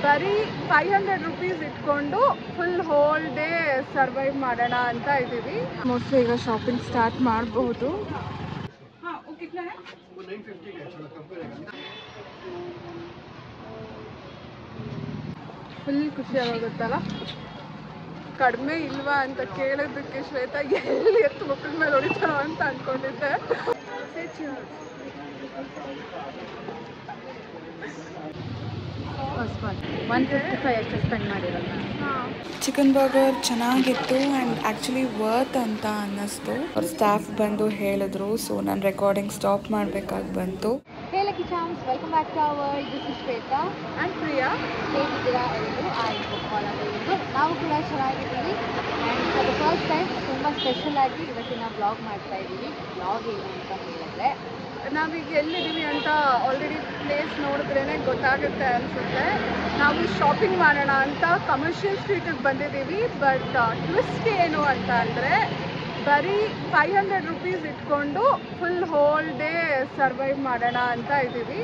ಬರೀ 500 ರುಪೀಸ್ ಇಟ್ಕೊಂಡು full whole day survive ಮಾಡೋಣ ಅಂತ ಇದ್ದೀವಿ. ಮೋಸ್ಟ್ಲಿ ಈಗ ಶಾಪಿಂಗ್ ಸ್ಟಾರ್ಟ್ ಮಾಡಬಹುದು. ಫುಲ್ ಖುಷಿ ಆಗೋಗುತ್ತಲ್ಲ. ಕಡಿಮೆ ಇಲ್ವಾ ಅಂತ ಕೇಳೋದಕ್ಕೆ ಶ್ವೇತಾ ಎಲ್ಲಿ ಎತ್ತು ಮಕ್ಕಳ ಮೇಲೆ ಹೊಡಿತಾರೋ ಅಂತ ಅಂದ್ಕೊಂಡಿದ್ದೆ. ಚಿಕನ್ ಬರ್ಗರ್ ಚೆನ್ನಾಗಿತ್ತು ಆ್ಯಂಡ್ ಆ್ಯಕ್ಚುಲಿ ವರ್ತ್ ಅಂತ ಅನ್ನಿಸ್ತು. ಅವ್ರ ಸ್ಟಾಫ್ ಬಂದು ಹೇಳಿದ್ರು, ಸೊ ನಾನು ರೆಕಾರ್ಡಿಂಗ್ ಸ್ಟಾಪ್ ಮಾಡಬೇಕಾಗಿ ಬಂತು. Hey Lucky Charms, welcome back to our world. This is Shweta and Priya. ಹೇಗಿದ್ದೀರಾ ಎಲ್ಲರೂ? I hope all are doing good. ನಾವು ಕೂಡ ಚೆನ್ನಾಗಿದ್ದೀವಿ and for the first time ತುಂಬ ಸ್ಪೆಷಲ್ ಆಗಿ ಇವತ್ತಿನ ಬ್ಲಾಗ್ ಮಾಡ್ತಾ ಇದ್ದೀವಿ. ಬ್ಲಾಗ್ ಏನು ಅಂತ ಹೇಳಿದ್ರೆ ನಾವೀಗ ಎಲ್ಲಿದ್ದೀವಿ ಅಂತ ಆಲ್ರೆಡಿ ಪ್ಲೇಸ್ ನೋಡಿದ್ರೇ ಗೊತ್ತಾಗುತ್ತೆ ಅನಿಸುತ್ತೆ. ನಾವು ಶಾಪಿಂಗ್ ಮಾಡೋಣ ಅಂತ ಕಮರ್ಷಿಯಲ್ ಸ್ಟ್ರೀಟಿಗೆ ಬಂದಿದ್ದೀವಿ. ಬಟ್ ಟ್ವಿಸ್ಟ್ ಏನು ಅಂತ ಅಂದರೆ ಬರೀ 500 ರುಪೀಸ್ ಇಟ್ಕೊಂಡು ಫುಲ್ ಹೋಲ್ ಡೇ ಸರ್ವೈವ್ ಮಾಡೋಣ ಅಂತ ಇದ್ದೀವಿ.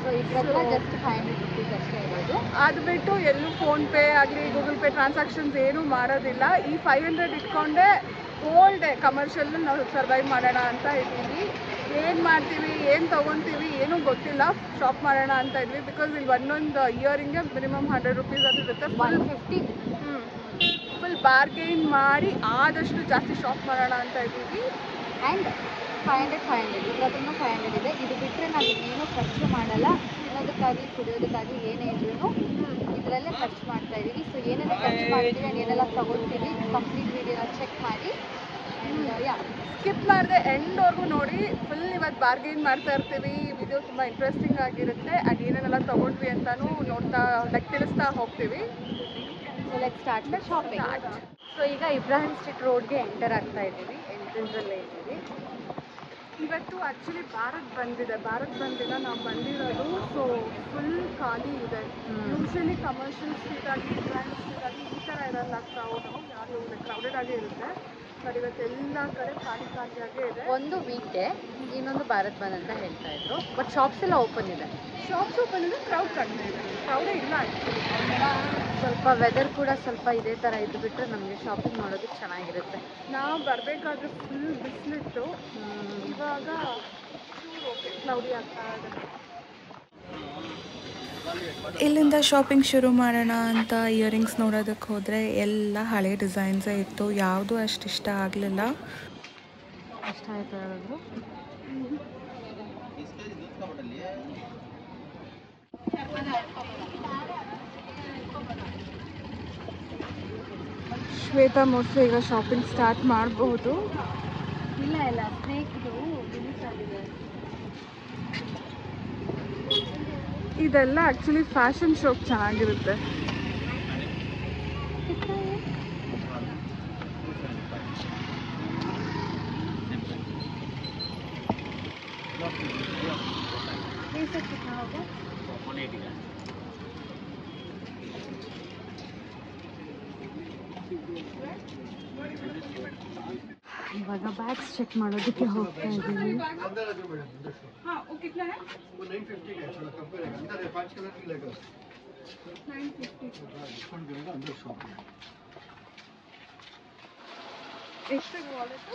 ಸೊ ಇದ್ರಲ್ಲ ಜಸ್ಟ್ 500 ರುಪೀಸ್ ಅಷ್ಟೇ ಇರೋದು. ಅದು ಬಿಟ್ಟು ಎಲ್ಲೂ ಫೋನ್ಪೇ ಆಗಲಿ ಗೂಗಲ್ ಪೇ ಟ್ರಾನ್ಸಾಕ್ಷನ್ಸ್ ಏನೂ ಮಾಡೋದಿಲ್ಲ. ಈ 500 ಇಟ್ಕೊಂಡೆ ಹೋಲ್ ಡೇ ಕಮರ್ಷಿಯಲ್ ನಾವು ಸರ್ವೈವ್ ಮಾಡೋಣ ಅಂತ ಇದ್ದೀವಿ. ಏನು ಮಾಡ್ತೀವಿ, ಏನು ತೊಗೊತೀವಿ ಏನೂ ಗೊತ್ತಿಲ್ಲ. ಶಾಪ್ ಮಾಡೋಣ ಅಂತ ಇದ್ವಿ. ಬಿಕಾಸ್ ಇಲ್ಲಿ ಒಂದೊಂದು ಇಯರಿಂಗ್ಗೆ ಮಿನಿಮಮ್ 100 ರುಪೀಸ್ ಅದು ಇರುತ್ತೆ. 150 ಫುಲ್ ಬಾರ್ಗೇನ್ ಮಾಡಿ ಆದಷ್ಟು ಜಾಸ್ತಿ ಶಾಪ್ ಮಾಡೋಣ ಅಂತ ಇದ್ದೀವಿ. ಆ್ಯಂಡ್ 500 ಇದ್ರದ್ದು 500 ಇದೆ. ಇದು ಬಿಟ್ಟರೆ ನಾವು ಇನ್ನೇನು ಖರ್ಚು ಮಾಡಲ್ಲ. ತಿನ್ನೋದಕ್ಕಾಗಲಿ ಕುಡಿಯೋದಕ್ಕಾಗಲಿ ಏನೇ ಇದ್ರೂ ಇದರಲ್ಲೇ ಖರ್ಚು ಮಾಡ್ತಾ ಇದ್ದೀವಿ. ಸೊ ಏನೆಲ್ಲ ಖರ್ಚು ಮಾಡ್ತೀವಿ ಆ್ಯಂಡ್ ಏನೆಲ್ಲ ತೊಗೊಳ್ತೀವಿ ಕಂಪ್ಲೀಟ್ ವೀಡಿಯೋನ ಚೆಕ್ ಮಾಡಿ ಸ್ಕಿಪ್ ಮಾಡಿದೆ ಎಂಡ್ವರೆಗೂ ನೋಡಿ. ಫುಲ್ ಇವತ್ತು ಬಾರ್ಗೇನ್ ಮಾಡ್ತಾ ಇರ್ತೀವಿ. ವಿಡಿಯೋ ತುಂಬ ಇಂಟ್ರೆಸ್ಟಿಂಗ್ ಆಗಿರುತ್ತೆ. ಆ್ಯಂಡ್ ಏನೇನೆಲ್ಲ ತೊಗೊಂಡ್ವಿ ಅಂತಲೂ ನೋಡ್ತಾ ತಿಳಿಸ್ತಾ ಹೋಗ್ತೀವಿ. So let start the shopping. So ಈಗ ಇಬ್ರಾಹಿಂ ಸ್ಟ್ರೀಟ್ ರೋಡ್ಗೆ ಎಂಟರ್ ಆಗ್ತಾ ಇದ್ದೀವಿ. ಎಂಟ್ರೆನ್ಸಲ್ಲೇ ಇದ್ದೀವಿ. ಇವತ್ತು ಆ್ಯಕ್ಚುಲಿ ಭಾರತ್ ಬಂದಿದೆ. ಭಾರತ್ ಬಂದಿಲ್ಲ ನಾವು ಬಂದಿರೋದು. ಸೊ ಫುಲ್ ಖಾಲಿ ಇದೆ. ಯೂಶ್ವಲಿ ಕಮರ್ಷಿಯಲ್ ಸ್ಟ್ರೀಟ್ ಆಗಿ ಇಬ್ರಾಹಿಂ ಸ್ಟ್ರೀಟ್ ಆಗಿ ಈ ಥರ ಇರಲ್ಲ. ಯಾರು ಕ್ರೌಡೆಡ್ ಆಗೇ ಇರುತ್ತೆ. ಬಟ್ ಇವತ್ತು ಎಲ್ಲ ಕಡೆ ಖಾಲಿಯಾಗೇ ಇದೆ. ಒಂದು ವೀಕ್ ಡೇ, ಇನ್ನೊಂದು ಭಾರತ್ ಬಂದ್ ಅಂತ ಹೇಳ್ತಾ ಇದ್ರು. ಬಟ್ ಶಾಪ್ಸ್ ಎಲ್ಲ ಓಪನ್ ಇದೆ. ಶಾಪ್ಸ್ ಓಪನ್ ಇದೆ, ಕ್ರೌಡ್ ಕಡಿಮೆ ಇದೆ. ಕ್ರೌಡೇ ಇಲ್ಲ ಆ್ಯಕ್ಚುಲಿ. ಸ್ವಲ್ಪ ವೆದರ್ ಕೂಡ ಸ್ವಲ್ಪ ಇದೇ ಥರ ಇದ್ದು ಬಿಟ್ಟರೆ ನಮಗೆ ಶಾಪಿಂಗ್ ಮಾಡೋದಕ್ಕೆ ಚೆನ್ನಾಗಿರುತ್ತೆ. ನಾವು ಬರಬೇಕಾದ್ರೆ ಫುಲ್ ಬಿಸಿಲಿತ್ತು. ಇವಾಗ ಕ್ಲೌಡಿ ಆಗ್ತಾ ಇದೆ. ಇಲ್ಲಿಂದ ಶಾಪಿಂಗ್ ಶುರು ಮಾಡೋಣ ಅಂತ ಇಯರಿಂಗ್ಸ್ ನೋಡೋದಕ್ಕೆ ಹೋದರೆ ಎಲ್ಲ ಹಳೆ ಡಿಸೈನ್ಸೇ ಇತ್ತು. ಯಾವುದೂ ಅಷ್ಟು ಇಷ್ಟ ಆಗಲಿಲ್ಲ. ಇಷ್ಟ ಆಯಿತು ಹೇಳಿದ್ರು. ಶ್ವೇತಾ ಮೋಸ್ಟ್ಲಿ ಈಗ ಶಾಪಿಂಗ್ ಸ್ಟಾರ್ಟ್ ಮಾಡಬಹುದು. ಇಲ್ಲ ಸ್ನೇಕ್ದು ಇದೆಲ್ಲ ಆ್ಯಕ್ಚುಲಿ ಫ್ಯಾಷನ್ ಶೋಗೆ ಚೆನ್ನಾಗಿರುತ್ತೆ. ಇವಾಗ ಬ್ಯಾಗ್ಸ್ ಚೆಕ್ ಮಾಡೋದಕ್ಕೆ ಹೋಗ್ತಾ ಇದ್ದೀವಿ. ಎಷ್ಟು ವಾಲೆಟು?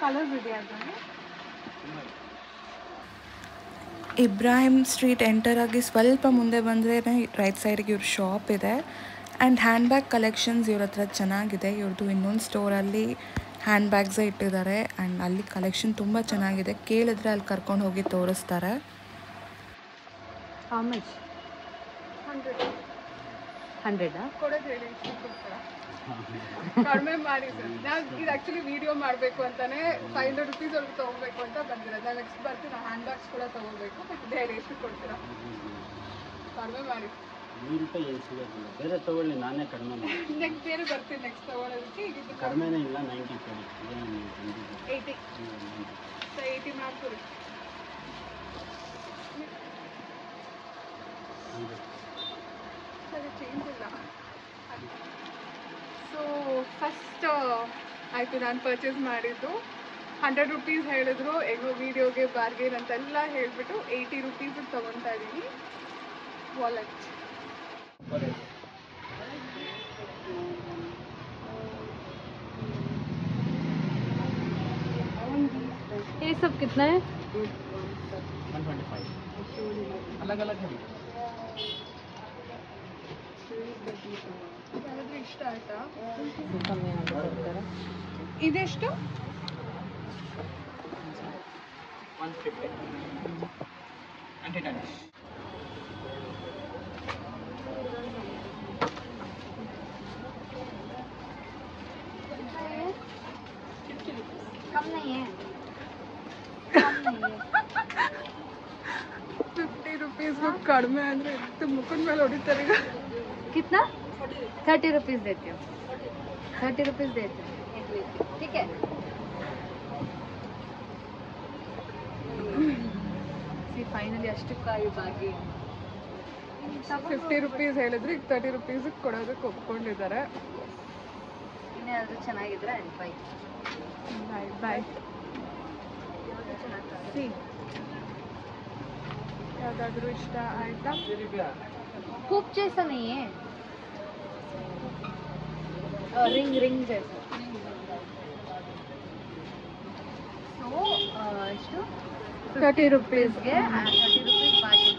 ಕಲರ್ಸ್ ಇದೆಯಾ ಅದನ್ನು? ಇಬ್ರಾಹಿಂ ಸ್ಟ್ರೀಟ್ ಎಂಟರ್ ಆಗಿ ಸ್ವಲ್ಪ ಮುಂದೆ ಬಂದರೆ ರೈಟ್ ಸೈಡಿಗೆ ಇವ್ರ ಶಾಪ್ ಇದೆ. ಆ್ಯಂಡ್ ಹ್ಯಾಂಡ್ ಬ್ಯಾಗ್ ಕಲೆಕ್ಷನ್ಸ್ ಇವ್ರ ಹತ್ರ ಚೆನ್ನಾಗಿದೆ. ಇವ್ರದ್ದು ಇನ್ನೊಂದು ಸ್ಟೋರಲ್ಲಿ ಹ್ಯಾಂಡ್ ಬ್ಯಾಗ್ಸೇ ಇಟ್ಟಿದ್ದಾರೆ. ಆ್ಯಂಡ್ ಅಲ್ಲಿ ಕಲೆಕ್ಷನ್ ತುಂಬ ಚೆನ್ನಾಗಿದೆ. ಕೇಳಿದ್ರೆ ಅಲ್ಲಿ ಕರ್ಕೊಂಡು ಹೋಗಿ ತೋರಿಸ್ತಾರೆ. How much? 100 ಕೊಡೋದು ಹೇಳಿ, ಕೊಡ್ತೀರಾ? ಕಡಿಮೆ ಮಾಡಿ ಸರ್. ನಾವು ಇದು ಆ್ಯಕ್ಚುಲಿ ವಿಡಿಯೋ ಮಾಡಬೇಕು ಅಂತಾನೆ 500 ರುಪೀಸ್ ಅವ್ರಿಗೆ ತೊಗೋಬೇಕು ಅಂತ ಬಂದಿರೋದು. ನಾವು ನೆಕ್ಸ್ಟ್ ಬರ್ತೀವಿ. ನಾವು ಹ್ಯಾಂಡ್ ಬ್ಯಾಗ್ಸ್ ಕೂಡ ತೊಗೋಬೇಕು. ಬಟ್ ಹೇಳಿ ಎಷ್ಟು ಕೊಡ್ತೀರಾ? ಕಡಿಮೆ ಮಾಡಿ. ಬೇರೆ ತಗೊಳ್ಳಿ, ನಾನೇ ಕಡಿಮೆ ಮಾಡಿ. ನೆಕ್ಸ್ಟ್ ಬೇರೆ ಬರ್ತೀನಿ ನೆಕ್ಸ್ಟ್ ತೊಗೊಳೋದಕ್ಕೆ. ಈಗ ಕಡಿಮೆನೇ ಇಲ್ಲ, 90 ಕೊಡಿ. 80 ಸೊ 80 ಮಾಡ್ಕೊಡಿ. ಸರಿ, ಚೇಂಜ್ ಇಲ್ಲ. ಸೊ ಫಸ್ಟ್ ಆಯಿತು ನಾನು ಪರ್ಚೇಸ್ ಮಾಡಿದ್ದು. 100 ರುಪೀಸ್ ಹೇಳಿದ್ರು, ಹೆಂಗೋ ವಿಡಿಯೋಗೆ ಬಾರ್ಗೇನ್ ಅಂತೆಲ್ಲ ಹೇಳಿಬಿಟ್ಟು 80 ರುಪೀಸಿಗೆ ತೊಗೊತಾ ಇದ್ದೀನಿ ವಾಲೆಟ್. ये सब कितना है? 125 अलग अलग है. ಯಾರಾದ್ರೂ ಇಷ್ಟ ಆಯ್ತಾ? ಕಮ್ಮಿ ಮಾಡ್ತಾರೆ. ಇದೆಷ್ಟು? 150 110. कम नहीं है. 50 ರುಪೀಸ್ಗೂ ಕಡಿಮೆ ಅಂದರೆ ಎಷ್ಟು ಮುಖದ ಮೇಲೆ ಹೊಡಿತಾರೆ ಈಗ. कितना? 30 रुपीज़ देती हूँ. 30 रुपीज़ देती हूँ. ठीक है. ಫೈನಲಿ ಅಷ್ಟಕ್ಕಾಗಿ ಬಾಗಿ 50 ರುಪೀಸ್ ಹೇಳಿದ್ರೆ ಈಗ 30 ರುಪೀಸಿಗೆ ಕೊಡೋದಕ್ಕೆ ಒಪ್ಕೊಂಡಿದ್ದಾರೆ. ಇನ್ನೇನಾದರೂ ಚೆನ್ನಾಗಿದ್ರೆ ಬೈ ಬಾಯ್ ಬಾಯ್. ಸಿ ಯಾವುದಾದ್ರೂ ಇಷ್ಟ ಆಯ್ತಾ? खूब जैसा नहीं है. रिंग रिंग जैसा. ಸೊ ಎಷ್ಟು 30 ರುಪೀಸ್ಗೆ 30 रुपीज़ ಬಾಗಿ.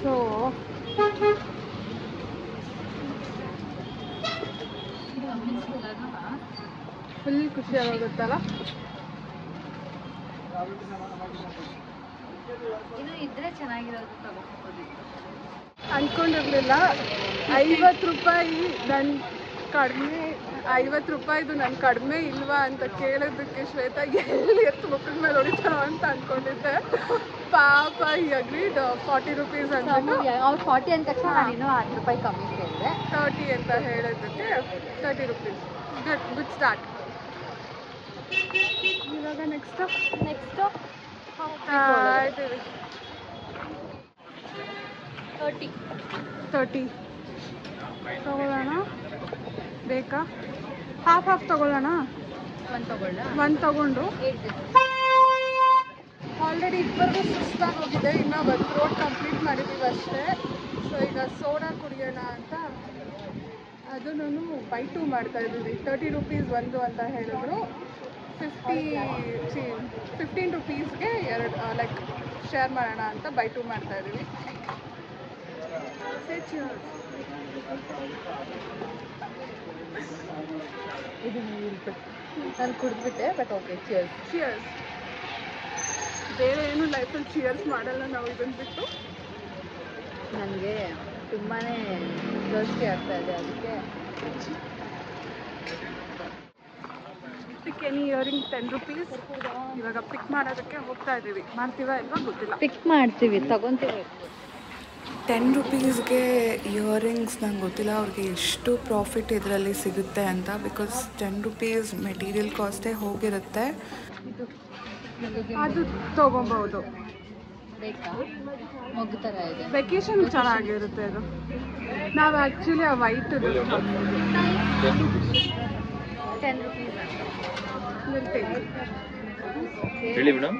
ಸೊ ಫುಲ್ ಖುಷಿ ಆಗುತ್ತಲ್ಲ. ಇನ್ನು ಇದ್ರೆ ಚೆನ್ನಾಗಿರೋದು ತಗೋಬೋದಿತ್ತು. ಅಂದ್ಕೊಂಡಿರ್ಲಿಲ್ಲ 50 ರೂಪಾಯಿ ನನ್ನ ಕಡಿಮೆ, 50 ರೂಪಾಯಿದು ನನ್ನ ಕಡಿಮೆ ಇಲ್ವಾ ಅಂತ ಕೇಳೋದಕ್ಕೆ ಶ್ವೇತಾ ಎಲ್ಲಿ ಎತ್ತು ಮಕ್ಕಳ ಮೇಲೆ ಹೊಡಿತಾರೋ ಅಂತ ಅಂದ್ಕೊಂಡಿದ್ದೆ. ಪಾಪ ಅಗ್ರೀಡ್ 40 ರುಪೀಸ್ ಅಂದ್ಬಿಟ್ಟು ಅವ್ರು 40 ಅಂದ ತಕ್ಷಣ ನಾನು ಇನ್ನೂ 10 ರೂಪಾಯಿ ಕಮ್ಮಿ ಕೇಳಿದೆ. 30 ಅಂತ ಹೇಳೋದಕ್ಕೆ 30 ರುಪೀಸ್. Good start. ಇವಾಗ ನೆಕ್ಸ್ಟು ಆಯ್ತೀವಿ 30 ತಗೊಳ್ಳೋಣ. ಬೇಕಾ? ಹಾಫ್ ತಗೊಳ್ಳೋಣ. ಒಂದು ತಗೊಳ್ಳ. ಒಂದು ತಗೊಂಡು ಆಲ್ರೆಡಿ ಇಬ್ಬರಿಗೂ ಸುಸ್ತಾಗಿ ಹೋಗಿದೆ. ಇನ್ನೂ ಒಂದು ರೋಡ್ ಕಂಪ್ಲೀಟ್ ಮಾಡಿದ್ದೀವಿ ಅಷ್ಟೇ. ಸೊ ಈಗ ಸೋಡಾ ಕುಡಿಯೋಣ ಅಂತ ಅದನ್ನು ಬೈ 2 ಮಾಡ್ತಾ ಇದ್ದೀವಿ. 30 ರುಪೀಸ್ ಒಂದು ಅಂತ ಹೇಳಿದ್ರು. 15 ರುಪೀಸ್ಗೆ ಎರಡು ಲೈಕ್ ಶೇರ್ ಮಾಡೋಣ ಅಂತ ಬೈ 2 ಮಾಡ್ತಾ ಇದ್ದೀವಿ. ಇದು ನಾನು ಕುಡಿದ್ಬಿಟ್ಟೆ. But okay, cheers. ಚಿಯರ್ಸ್. ಬೇರೆ ಏನು ಲೈಫಲ್ಲಿ ಚಿಯರ್ಸ್ ಮಾಡಲ್ಲ ನಾವು ಇದನ್ನು ಬಿಟ್ಟು. ನನಗೆ ತುಂಬಾ ದೋಸ್ತಿ ಆಗ್ತಾ ಇದೆ, ಅದಕ್ಕೆ ಪಿಕ್ ಎನಿ ಇಯರಿಂಗ್ 10 ರುಪೀಸ್. ಇವಾಗ ಪಿಕ್ ಮಾಡೋದಕ್ಕೆ ಹೋಗ್ತಾ ಇದ್ದೀವಿ. ಮಾಡ್ತೀವಾ ಇಲ್ವಾ ಗೊತ್ತಿಲ್ಲ. ಪಿಕ್ ಮಾಡ್ತೀವಿ, ತಗೊತೀವಿ. 10 ರುಪೀಸ್ಗೆ ಇಯರಿಂಗ್ಸ್ ನಂಗೆ ಗೊತ್ತಿಲ್ಲ ಅವ್ರಿಗೆ ಎಷ್ಟು ಪ್ರಾಫಿಟ್ ಇದರಲ್ಲಿ ಸಿಗುತ್ತೆ ಅಂತ. ಬಿಕಾಸ್ 10 ರುಪೀಸ್ ಮೆಟೀರಿಯಲ್ ಕಾಸ್ಟೇ ಹೋಗಿರುತ್ತೆ. ಅದು ತೊಗೊಬೋದು. ಬೇಕಾ? ಮೊಗ್ಗು ಥರ ಇದೆ. ವೆಕೇಶನ್ ಚೆನ್ನಾಗಿರುತ್ತೆ ಅದು. ನಾವು ಆ್ಯಕ್ಚುಲಿ ಆ ವೈಟ್ 10 ರುಪೀಸ್ ಹೇಳಿ ಮೇಡಮ್.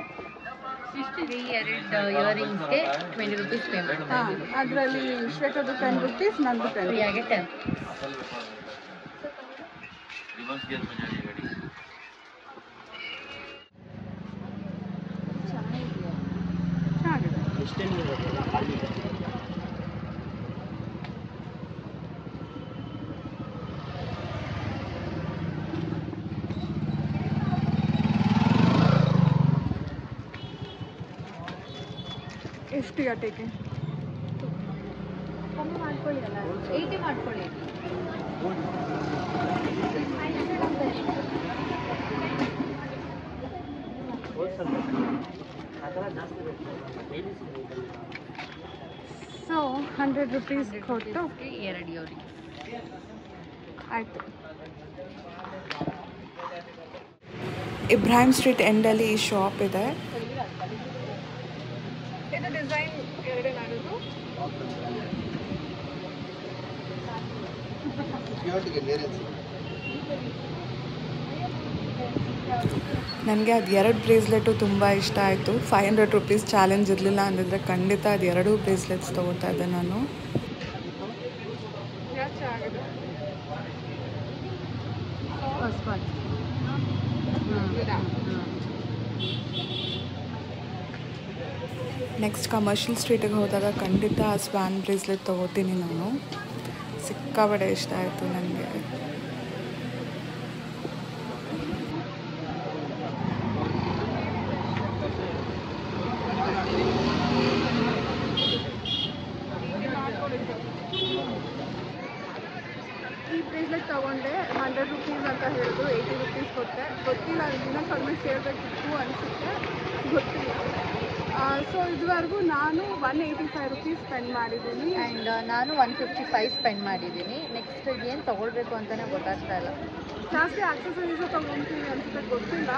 ಎರಡು ಇಯರಿಂಗ್ಸ್ಗೆ 20 ರುಪೀಸ್ ಪೇಮೆಂಟ್. ಹಾಂ, ಅದರಲ್ಲಿ ಶ್ವೇತದು 10 ರುಪೀಸ್, ನಂದು 10 ಫ್ರೀಯಾಗೆ 10. ರಿವರ್ಸ್ ಗೇರ್ में जानी गाड़ी. ಚೆನ್ನಾಗಿದೆ. ಎಷ್ಟು ಗಂಟೆಗೆ ಕಮ್ಮಿ ಮಾಡ್ಕೊಳ್ಳಿ ಅಲ್ಲ, 80 ಮಾಡ್ಕೊಳ್ಳಿ. ಸೊ 100 ರುಪೀಸ್ ಕೊಟ್ಟು ಎರಡು ಇಯರಿಂಗ್ ಆಯಿತು. ಇಬ್ರಾಹಿಂ ಸ್ಟ್ರೀಟ್ ಎಂಡಲ್ಲಿ ಈ ಶಾಪ್ ಇದೆ. ಇದು ಡಿಸೈನ್ ಎರಡೇ ಮಾಡೋದು. ನನಗೆ ಅದು 2 ಬ್ರೇಸ್ಲೆಟು ತುಂಬ ಇಷ್ಟ ಆಯಿತು. 500 ರುಪೀಸ್ ಚಾಲೆಂಜ್ ಇರಲಿಲ್ಲ ಅಂದಿದ್ರೆ ಖಂಡಿತ ಅದು 2 ಬ್ರೇಸ್ಲೆಟ್ಸ್ ತೊಗೋತಾ ಇದ್ದೆ ನಾನು. ನೆಕ್ಸ್ಟ್ ಕಮರ್ಷಿಯಲ್ ಸ್ಟ್ರೀಟಿಗೆ ಹೋದಾಗ ಖಂಡಿತ ಆ ಸ್ವಾನ್ ಬ್ರೇಸ್ಲೆಟ್ ತೊಗೋತೀನಿ ನಾನು. ಸಿಕ್ಕಾಬಡೆ ಇಷ್ಟ ಆಯಿತು ನನಗೆ. ಈ ಬ್ರೇಸ್ಲೆಟ್ ತೊಗೊಂಡೆ 100 ರುಪೀಸ್ ಅಂತ ಹೇಳಿದ್ರು, 80 ರುಪೀಸ್ ಕೊಟ್ಟೆ. ಗೊತ್ತಿಲ್ಲ, ದಿನ ಕಡಿಮೆ ಸೇರಬೇಕಿತ್ತು ಅನಿಸುತ್ತೆ, ಗೊತ್ತಿಲ್ಲ. ಸೊ ಇದುವರೆಗೂ ನಾನು 185 ರುಪೀಸ್ ಸ್ಪೆಂಡ್ ಮಾಡಿದ್ದೀನಿ. ಆ್ಯಂಡ್ ನಾನು 155 ಸ್ಪೆಂಡ್ ಮಾಡಿದ್ದೀನಿ. ನೆಕ್ಸ್ಟ್ ಏನು ತೊಗೊಳ್ಬೇಕು ಅಂತಲೇ ಗೊತ್ತಾಗ್ತಾ ಇಲ್ಲ. ಜಾಸ್ತಿ ಆಕ್ಸಸರೀಸು ತೊಗೊಳ್ತೀನಿ ಅನಿಸುತ್ತೆ, ಗೊತ್ತಿಲ್ಲ.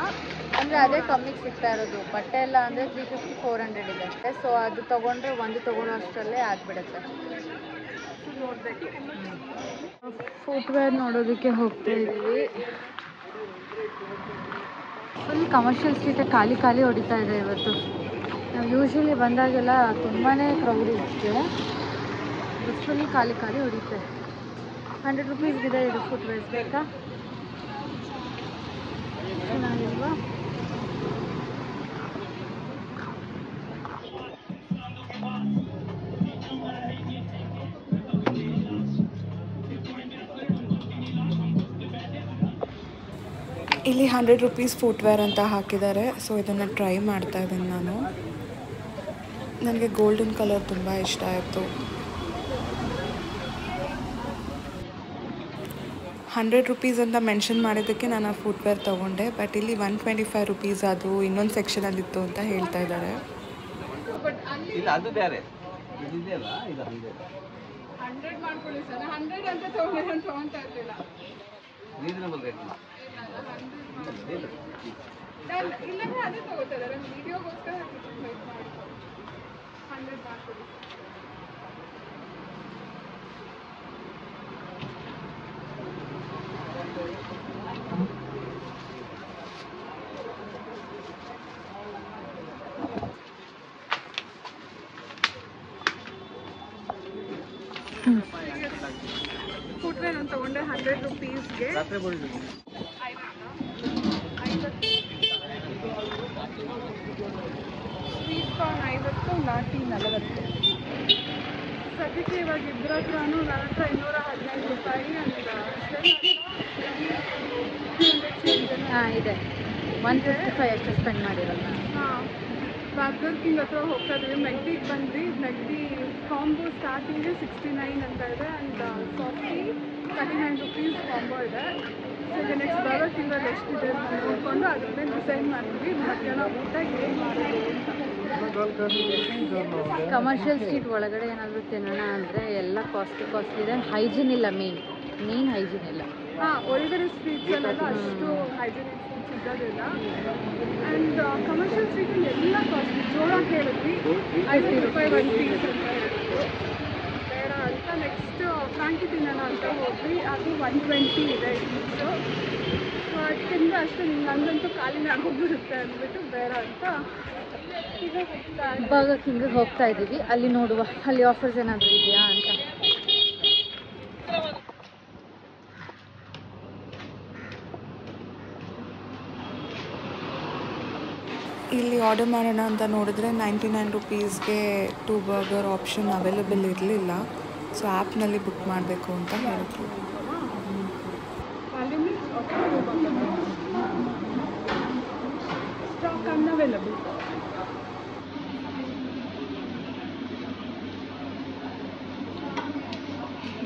ಅಂದರೆ ಅದೇ ಕಮ್ಮಿಗೆ ಸಿಗ್ತಾ ಇರೋದು. ಬಟ್ಟೆ ಎಲ್ಲ ಅಂದರೆ 350 400 ಇದೆ ಅಷ್ಟೇ. ಸೊ ಅದು ತೊಗೊಂಡ್ರೆ ಒಂದು ತೊಗೊಳ್ಳೋ ಅಷ್ಟರಲ್ಲೇ ಆಗಿಬಿಡುತ್ತೆ. ನೋಡಬೇಕು. ಫುಟ್ವೇರ್ ನೋಡೋದಕ್ಕೆ ಹೋಗ್ತಾ ಇದ್ದೀವಿ. ಫುಲ್ ಕಮರ್ಷಿಯಲ್ ಸ್ಟ್ರೀಟ್ ಖಾಲಿ ಖಾಲಿ ಹೊಡಿತಾ ಇದೆ ಇವತ್ತು. ನಾವು ಯೂಶ್ವಲಿ ಬಂದಾಗೆಲ್ಲ ತುಂಬಾ ಕ್ರೌಡ್ ಇರುತ್ತೆ, ಫುಲ್ ಖಾಲಿ ಖಾಲಿ ಹೊಡಿತೆ. 100 ರುಪೀಸ್ಗಿದೆ ಇದು ಫುಟ್ವೇರ್ಸ್. ಬೇಕಾ? ಚೆನ್ನಾಗಿಲ್ವಾ? ಇಲ್ಲಿ 100 ರುಪೀಸ್ ಫುಟ್ವೇರ್ ಅಂತ ಹಾಕಿದ್ದಾರೆ. ಸೊ ಇದನ್ನು ಟ್ರೈ ಮಾಡ್ತಾ ಇದ್ದೀನಿ ನಾನು. ನನಗೆ ಗೋಲ್ಡನ್ ಕಲರ್ ತುಂಬ ಇಷ್ಟ ಆಯಿತು. 100 ರುಪೀಸ್ ಅಂತ ಮೆನ್ಷನ್ ಮಾಡಿದ್ದಕ್ಕೆ ನಾನು ಆ ಫುಟ್ವೇರ್ ತೊಗೊಂಡೆ. ಬಟ್ ಇಲ್ಲಿ 125 ರುಪೀಸ್ ಅದು ಇನ್ನೊಂದು ಸೆಕ್ಷನಲ್ಲಿತ್ತು ಅಂತ ಹೇಳ್ತಾ ಇದ್ದಾರೆ. ಇಲ್ಲ, ಅದು ಬೇರೆ ಇದೆಯಲ್ಲ, ಇದು 100 ಮಾಡ್ಕೊಳ್ಳಿ ಸರ್. 100 ಅಂತ ತೊಗೊಳ್ತಾ ಇರಲಿಲ್ಲ. Reasonable rate. ಇಲ್ಲಂದ್ರೆ ಅದೇ ತೊಗೋತಾ ಇದ್ದಾರೆ, ವಿಡಿಯೋಗೋಸ್ಕರ 100 ಮಾಡ್ಕೊಳ್ಳಿ. ಫುಟ್ವೇರ್ ಅಂತ ತಗೊಂಡೆ 100 ರುಪೀಸ್ಗೆ. ಸ್ವೀಟ್ ಕಾರ್ನ್ 50, ನಾಟಿ 40. ಸದ್ಯಕ್ಕೆ ಇವಾಗ ಇಬ್ಬರ ಹತ್ರನೂ ನನ್ನ ಹತ್ರ 215 ರೂಪಾಯಿ ಅಂತ ಹಾಂ ಇದೆ. 155 ಅಷ್ಟು ಸ್ಪೆಂಡ್ ಮಾಡಿರಲ್ಲ. ಹಾಂ, ಬರ್ಗರ್ ಕಿಂಗ್ ಹತ್ರ ಹೋಗ್ತಾ ಇದ್ದೀವಿ. ಮೆಗ್ಡಿಗೆ ಬಂದ್ವಿ. ಮೆಗ್ಡಿ ಕಾಂಬೋ ಸ್ಟಾರ್ಟಿಂಗ್ಗೆ 69 ಅಂತ ಇದೆ, ಆ್ಯಂಡ್ ಸಾಫ್ಟಿ 39 ರುಪೀಸ್ ಕಾಂಬೋ ಇದೆ. ಸೊ ಈಗ ನೆಕ್ಸ್ಟ್ ಬರ್ಗರ್ ಕಿಂಗಲ್ಲಿ ಎಷ್ಟಿದೆ ಅಂತ ನೋಡಿಕೊಂಡು ಅದ್ರ ಮೇಲೆ ಡಿಸೈಡ್ ಮಾಡ್ತೀವಿ ಮಧ್ಯಾಹ್ನ ಊಟ ಏನು ಮಾಡೋದು ಅಂತ. ಕಮರ್ಷಿಯಲ್ ಸ್ಟ್ರೀಟ್ ಒಳಗಡೆ ಏನಾದರೂ ತಿನ್ನೋಣ ಅಂದರೆ ಎಲ್ಲ ಕಾಸ್ಟ್ಲಿ ಇದೆ. ಹೈಜಿನ್ ಇಲ್ಲ, ಮೇನ್ ಹೈಜಿನ್ ಇಲ್ಲ. ಹಾಂ, ಒಳಗಡೆ ಸ್ಟ್ರೀಟ್ಸಲ್ಲೆಲ್ಲ ಅಷ್ಟು ಹೈಜಿನಿಕ್ ಫುಡ್ ಸಿಗೋದಿಲ್ಲ. ಆ್ಯಂಡ್ ಕಮರ್ಷಿಯಲ್ ಸ್ಟ್ರೀಟಲ್ಲಿ ಎಲ್ಲ ಕಾಸ್ಟ್ಲಿ. ಜೋಳ ಕೇಳಿದ್ವಿ, 50 ರೂಪಾಯಿ 1 ಪೀಸ್ ಅಂತ ಹೇಳಿದ್ರು. ಬೇಡ ಅಂತ ನೆಕ್ಸ್ಟ್ ಫ್ರಾಂಕಿ ತಿನ್ನೋಣ ಅಂತ ಹೋದ್ವಿ. ಅದು 120 ಇದೆ ಇಷ್ಟು. ಸೊ ಅದಕ್ಕಿಂತ ಅಷ್ಟು ನನಗಂತೂ ಖಾಲಿನೇ ಆಗೋಗ್ಬಿಡುತ್ತೆ ಅಂದ್ಬಿಟ್ಟು ಬೇಡ ಅಂತ ಈಗ ಬರ್ಗರ್ ಕಿಂಗಿಗೆ ಹೋಗ್ತಾ ಇದ್ದೀವಿ. ಅಲ್ಲಿ ನೋಡುವ, ಅಲ್ಲಿ ಆಫರ್ಸ್ ಏನಾದರೂ ಇದೆಯಾ ಅಂತ. ಇಲ್ಲಿ ಆರ್ಡರ್ ಮಾಡೋಣ ಅಂತ ನೋಡಿದ್ರೆ 99 ರುಪೀಸ್ಗೆ 2 ಬರ್ಗರ್ ಆಪ್ಷನ್ ಅವೈಲೇಬಲ್ ಇರಲಿಲ್ಲ. ಸೊ ಆ್ಯಪ್ನಲ್ಲಿ ಬುಕ್ ಮಾಡಬೇಕು ಅಂತ ಹೇಳಿದ್ರು. Stock unavailable.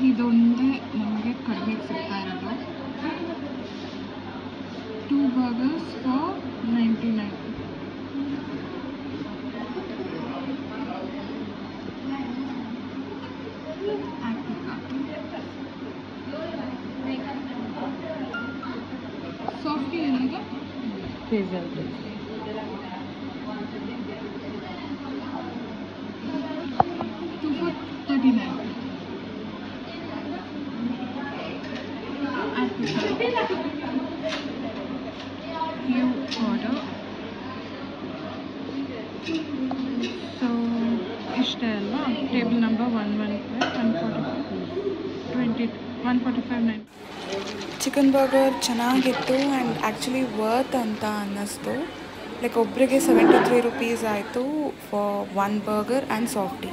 ಇದೊಂದೇ ನಮಗೆ ಕಡಿಮೆ ಸಿಗ್ತಾ ಇರೋದು. 2 ಬರ್ಗರ್ಸ್ ಫಾರ್ 99. ಸಾಫ್ಟಿ ಏನಿದೆ? Pizza 2 for 39. You order. So ಇಷ್ಟೇ ಅಲ್ವಾ, ಟೇಬಲ್ ನಂಬರ್ 145 ಚಿಕನ್ ಬರ್ಗರ್ ಚೆನ್ನಾಗಿತ್ತು ಆ್ಯಂಡ್ ಆ್ಯಕ್ಚುಲಿ ವರ್ತ್ ಅಂತ ಅನ್ನಿಸ್ತು. ಲೈಕ್ ಒಬ್ಬರಿಗೆ 73 ರುಪೀಸ್ ಆಯಿತು for 1 burger and softy.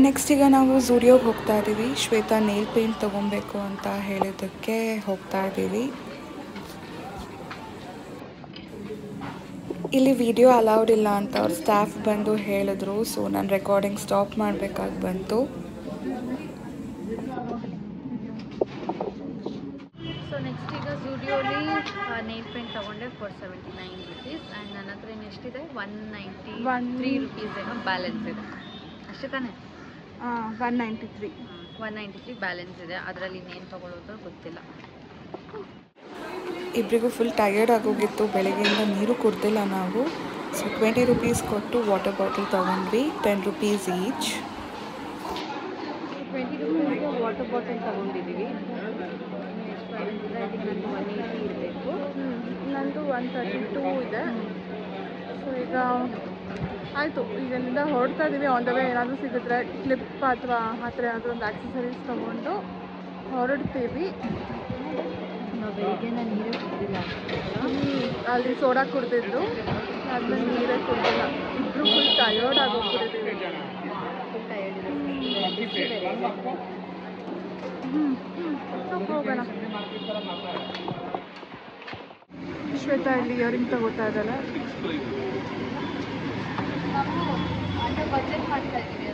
Next ಈಗ ನಾವು ಝೂಡಿಯೋಗೆ ಹೋಗ್ತಾ ಇದ್ದೀವಿ. ಶ್ವೇತಾ ನೇಲ್ ಪೇಂಟ್ ತೊಗೊಬೇಕು ಅಂತ ಹೇಳಿದ್ದಕ್ಕೆ ಹೋಗ್ತಾ ಇದ್ದೀವಿ. ಇಲ್ಲಿ ವಿಡಿಯೋ ಅಲೌಡ್ ಇಲ್ಲ ಅಂತ ಅವ್ರ ಸ್ಟಾಫ್ ಬಂದು ಹೇಳಿದ್ರು. ಸೊ ನಾನು ರೆಕಾರ್ಡಿಂಗ್ ಸ್ಟಾಪ್ ಮಾಡಬೇಕಾಗಿ ಬಂತು. ಸೊ ನೆಕ್ಸ್ಟ್ ಈಗ ಝೂಡಿಯೋಲಿ ನೇಲ್ ಪೇಂಟ್ ತೊಗೊಂಡೆ ಫಾರ್ 79 ರುಪೀಸ್ ಆ್ಯಂಡ್ ನನ್ನ ಹತ್ರ ಎಷ್ಟಿದೆ 193 ರುಪೀಸ್ ಏನೋ ಬ್ಯಾಲೆನ್ಸ್ ಇದೆ. ಅಷ್ಟೇ ತಾನೇ? 193 ಬ್ಯಾಲೆನ್ಸ್ ಇದೆ. ಅದರಲ್ಲಿ ಇನ್ನೇನು ತೊಗೊಳ್ಳೋದು ಗೊತ್ತಿಲ್ಲ. ಇಬ್ಬರಿಗೂ ಫುಲ್ ಟಯರ್ಡ್ ಆಗೋಗಿತ್ತು, ಬೆಳಗ್ಗೆಯಿಂದ ನೀರು ಕುಡ್ದಿಲ್ಲ ನಾವು. ಸೊ 20 ರುಪೀಸ್ ಕೊಟ್ಟು ವಾಟರ್ ಬಾಟಲ್ ತೊಗೊಂಡ್ವಿ, 10 ರುಪೀಸ್ ಈಚ್. 20 ರುಪೀಸ್ಗೆ ವಾಟರ್ ಬಾಟಲ್ ತೊಗೊಂಡಿದ್ದೀವಿ. ಎಷ್ಟು ಬ್ಯಾಲೆನ್ಸ್ ಇದೆ? ಐ ಥಿಂಕ್ ನನಗೆ 180 ಇರಬೇಕು. ನಂದು 132 ಇದೆ. ಸೊ ಈಗ ಆಯಿತು, ಈಗ ಇಲ್ಲಿಂದ ಹೊರಡ್ತಾ ಇದ್ದೀವಿ. ಆನ್ ದ ವೇ ಏನಾದರೂ ಸಿಗಿದ್ರೆ ಕ್ಲಿಪ್ ಅಥವಾ ಆ ಥರ ಏನಾದರೂ ಒಂದು ಆಕ್ಸೆಸರೀಸ್ ತೊಗೊಂಡು ಹೊರಡ್ತೀವಿ. ನಾವು ಬೆಳಿಗ್ಗೆ ನಾನು ನೀರೇ ಕುಡಿದಿಲ್ಲ. ಅಲ್ಲಿ ಸೋಡಾ ಕುಡ್ದಿದ್ದು, ಆದ್ಮೇಲೆ ನೀರೇ ಕುಡ್ದಿಲ್ಲ. ಇಬ್ಬರು ಫುಲ್ ಟಯರ್ಡ್ ಆಗೋಗ್ಬಿಟ್ಟಿದ್ದೀವಿ. ಫುಲ್ ಟಯರ್ಡ್ ಇದೆ. ಹೋಗೋಣ. ಶ್ವೇತಾ ಇಲ್ಲಿ ಇಯರಿಂಗ್ ತಗೋತಾ ಇದ್ದಾಳೆ. ನಾವು ಅಂದರೆ ಬಜೆಟ್ ಮಾಡ್ತಾ ಇದ್ದೀವಿ.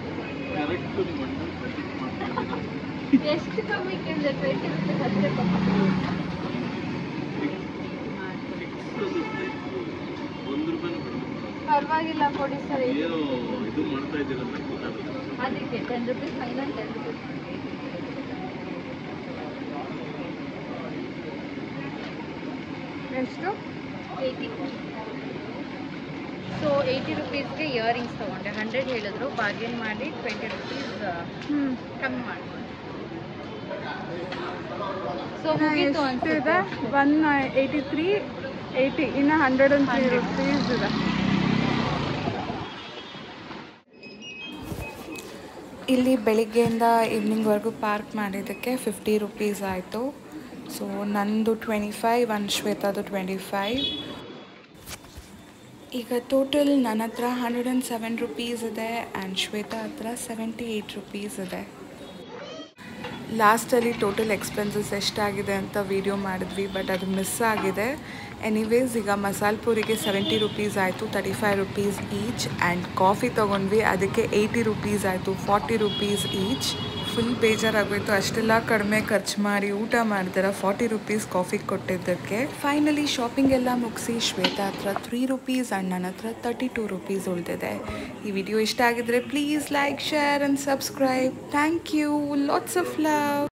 ಅದು ಎಷ್ಟು ಕಮ್ಮಿ ಕೇಳಿದೆ? 20 ರುಪೀಸ್ ಅಷ್ಟೇ ಕಮ್ಮಿ. ಪರವಾಗಿಲ್ಲ ಕೊಡಿ ಸರ್. ಅದಕ್ಕೆ 10 ರುಪೀಸ್ ಫೈನಲ್ 10 ರುಪೀಸ್. ಎಷ್ಟು? 80. ಸೊ 80 ರುಪೀಸ್ಗೆ ಇಯರಿಂಗ್ಸ್ ತೊಗೊಂಡೆ. 100 ಹೇಳಿದ್ರು, ಬಾರ್ಗೇನ್ ಮಾಡಿ 20 ರುಪೀಸ್ ಕಮ್ಮಿ ಮಾಡಿಕೊಂಡು. ಸೊ ಮುಗೀತು ಎಷ್ಟಿದೆ? 183, 80, ಇನ್ನು 103 ರುಪೀಸ್ ಇದೆ. ಇಲ್ಲಿ ಬೆಳಿಗ್ಗೆಯಿಂದ ಈವ್ನಿಂಗ್ವರೆಗೂ ಪಾರ್ಕ್ ಮಾಡಿದ್ದಕ್ಕೆ 50 ರುಪೀಸ್ ಆಯಿತು. ಸೊ ನಂದು 25, ಒಂದು ಶ್ವೇತಾದು 25. ಈಗ ಟೋಟಲ್ ನನ್ನ ಹತ್ರ 107 ರುಪೀಸ್ ಇದೆ ಆ್ಯಂಡ್ ಶ್ವೇತಾ ಹತ್ರ 78 ರುಪೀಸ್ ಇದೆ. ಲಾಸ್ಟಲ್ಲಿ ಟೋಟಲ್ ಎಕ್ಸ್ಪೆನ್ಸಸ್ ಎಷ್ಟಾಗಿದೆ ಅಂತ ವಿಡಿಯೋ ಮಾಡಿದ್ವಿ, ಬಟ್ ಅದು ಮಿಸ್ ಆಗಿದೆ. ಎನಿವೇಸ್ ಈಗ ಮಸಾಲೆ ಪೂರಿಗೆ 70 ರುಪೀಸ್ ಆಯಿತು, 35 ರುಪೀಸ್ ಈಚ್. ಆ್ಯಂಡ್ ಕಾಫಿ ತೊಗೊಂಡ್ವಿ, ಅದಕ್ಕೆ 80 ರುಪೀಸ್ ಆಯಿತು, 40 ರುಪೀಸ್ ಈಚ್. ಫುಲ್ ಬೇಜಾರಾಗೋಯಿತು, ಅಷ್ಟೆಲ್ಲ ಕಡಿಮೆ ಖರ್ಚು ಮಾಡಿ ಊಟ ಮಾಡಿದಾರೆ 40 ರುಪೀಸ್ ಕಾಫಿ ಕೊಟ್ಟಿದ್ದಕ್ಕೆ. ಫೈನಲಿ ಶಾಪಿಂಗ್ ಎಲ್ಲ ಮುಗಿಸಿ ಶ್ವೇತಾ ಹತ್ರ 3 ರುಪೀಸ್ ಆ್ಯಂಡ್ ನನ್ನ ಹತ್ರ 32 ರುಪೀಸ್ ಉಳಿದಿದೆ. ಈ ವಿಡಿಯೋ ಇಷ್ಟ ಆಗಿದ್ರೆ please like, share and subscribe. Thank you. Lots of love.